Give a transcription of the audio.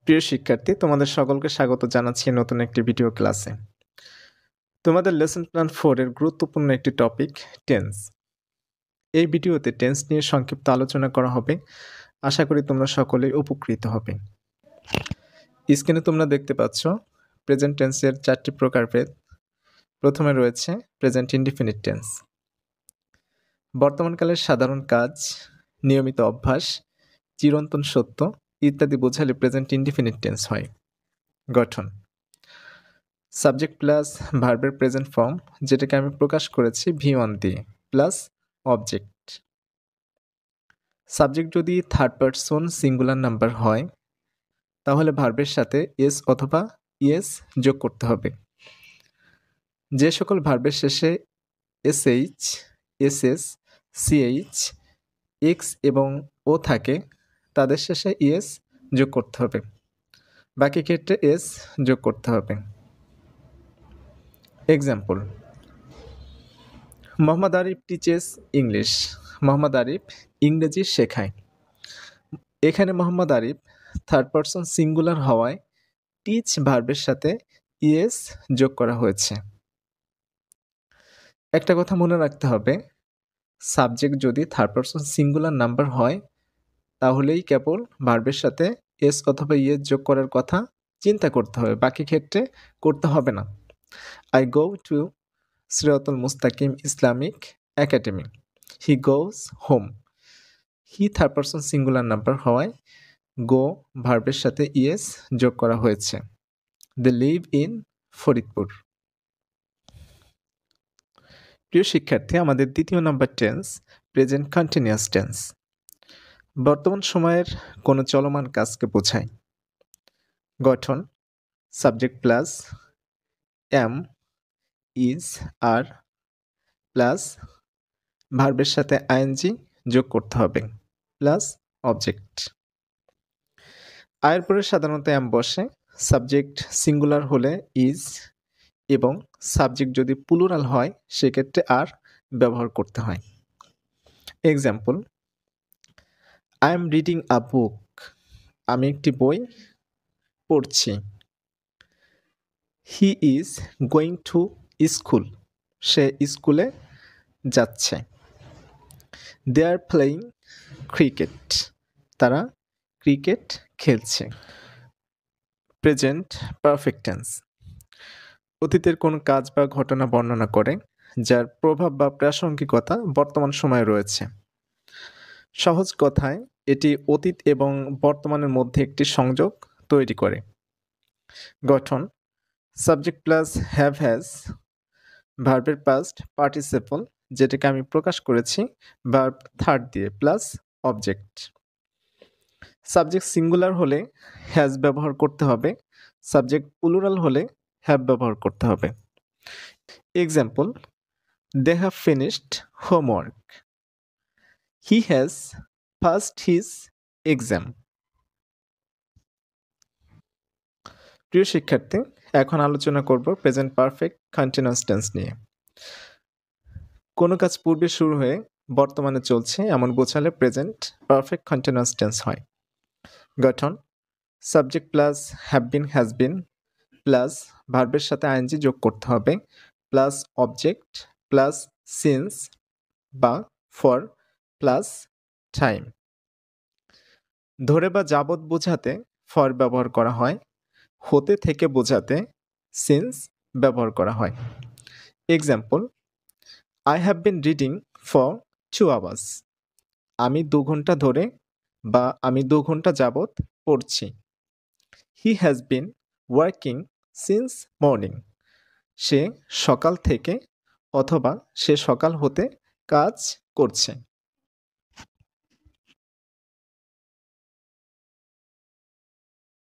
প্রিয় শিক্ষার্থী, তোমাদের সকলকে স্বাগত জানাচ্ছি নতুন একটি ভিডিও ক্লাসে। তোমাদের লেসন প্ল্যান 4 এর গুরুত্বপূর্ণ একটি টপিক টেন্স। এই ভিডিওতে টেন্স নিয়ে সংক্ষিপ্ত আলোচনা করা হবে। আশা করি তোমরা সকলেই উপকৃত হবে। স্ক্রিনে তোমরা দেখতে পাচ্ছ প্রেজেন্ট টেন্সের 4টি প্রকারভেদ। প্রথমে রয়েছে প্রেজেন্ট ইনডিফিনিট টেন্স। বর্তমানকালের সাধারণ কাজ, নিয়মিত অভ্যাস, চিরন্তন সত্য ইত্যাদি বোঝালে প্রেজেন্ট ইনডিফিনিট টেন্স হয়। গঠন: সাবজেক্ট প্লাস ভার্বের প্রেজেন্ট ফর্ম, যেটাকে আমি প্রকাশ করেছি V1 দিয়ে, প্লাস অবজেক্ট। সাবজেক্ট যদি থার্ড পারসন সিঙ্গুলার নাম্বার হয় তাহলে ভার্বের সাথে এস অথবা ইএস যোগ করতে হবে। যে সকল ভার্বের শেষে এসএইচ, এসএস, সিএইচ, এক্স এবং ও থাকে তাদের শেষে ইএস যোগ করতে হবে, বাকি ক্ষেত্রে এস যোগ করতে হবে। Example: Mohammad Arif teaches English. Mohammad Arif ইংরেজি শেখায়। এখানে Mohammad Arif third person singular হওয়ায় টিচ ভার্বের সাথে ইএস যোগ করা হয়েছে। একটা কথা মনে রাখতে হবে, সাবজেক্ট যদি থার্ড পারসন সিঙ্গুলার নাম্বার হয় তাহলেই কেবল ভার্বের সাথে এস অথবা ইএস যোগ করার কথা চিন্তা করতে হবে, বাকি ক্ষেত্রে করতে হবে না। I go to Siratul Mustakim Islamic academy. He goes home. He third person singular number হওয়ায় গো ভার্বের সাথে ইএস যোগ করা হয়েছে। They live in Faridpur. প্রিয় শিক্ষার্থী, আমাদের দ্বিতীয় number tense present continuous tense. বর্তমান সময়ের কোনো চলমান কাজকে বোঝায়। গঠন: subject plus am, is, are plus ভার্বের সাথে আইএনজি যোগ করতে হবে, প্লাস অবজেক্ট। আয়ের পরে সাধারণত এম বসে। সাবজেক্ট সিঙ্গুলার হলে ইজ এবং সাবজেক্ট যদি প্লুরাল হয় সেক্ষেত্রে আর ব্যবহার করতে হয়। Example: I am reading a book. আমি একটি বই পড়ছি। He is going to school. সে স্কুলে যাচ্ছে। They are playing cricket. তারা ক্রিকেট খেলছে। প্রেজেন্ট পারফেক্ট টেন্স অতীতের কোন কাজ বা ঘটনা বর্ণনা করে যার প্রভাব বা প্রাসঙ্গিকতা বর্তমান সময়ে রয়েছে। সহজ কথায় এটি অতীত এবং বর্তমানের মধ্যে একটি সংযোগ তৈরি করে। গঠন: সাবজেক্ট প্লাস হ্যাভ হ্যাজ, ভার্বের পাস্ট পার্টিসিপল, যেটাকে আমি প্রকাশ করেছি ভার্ব থার্ড দিয়ে, প্লাস অবজেক্ট। সাবজেক্ট সিঙ্গুলার হলে হ্যাজ ব্যবহার করতে হবে, সাবজেক্ট প্লুরাল হলে হ্যাভ ব্যবহার করতে হবে। Example: they have finished homework. He has passed his exam. প্রিয় শিক্ষার্থী, এখন আলোচনা করব প্রেজেন্ট পারফেক্ট কন্টিনিউয়াস টেন্স নিয়ে। কোনো কাজ পূর্বে শুরু হয়ে বর্তমানে চলছে এমন বোঝালে প্রেজেন্ট পারফেক্ট কন্টিনিউয়াস টেন্স হয়। গঠন: subject plus have been, has been, plus ভার্বের সাথে আইএনজি যোগ করতে হবে, প্লাস অবজেক্ট, প্লাস সিন্স বা ফর, প্লাস টাইম। ধরে বা যাবত বোঝাতে ফর ব্যবহার করা হয়। হতে থেকে বোঝাতে সিন্স ব্যবহার করা হয়। Example: I have been reading for 2 hours। আমি 2 ঘন্টা ধরে বা আমি 2 ঘন্টা যাবত পড়ছি। He has been working since morning. সে সকাল থেকে অথবা সে সকাল হতে কাজ করছে।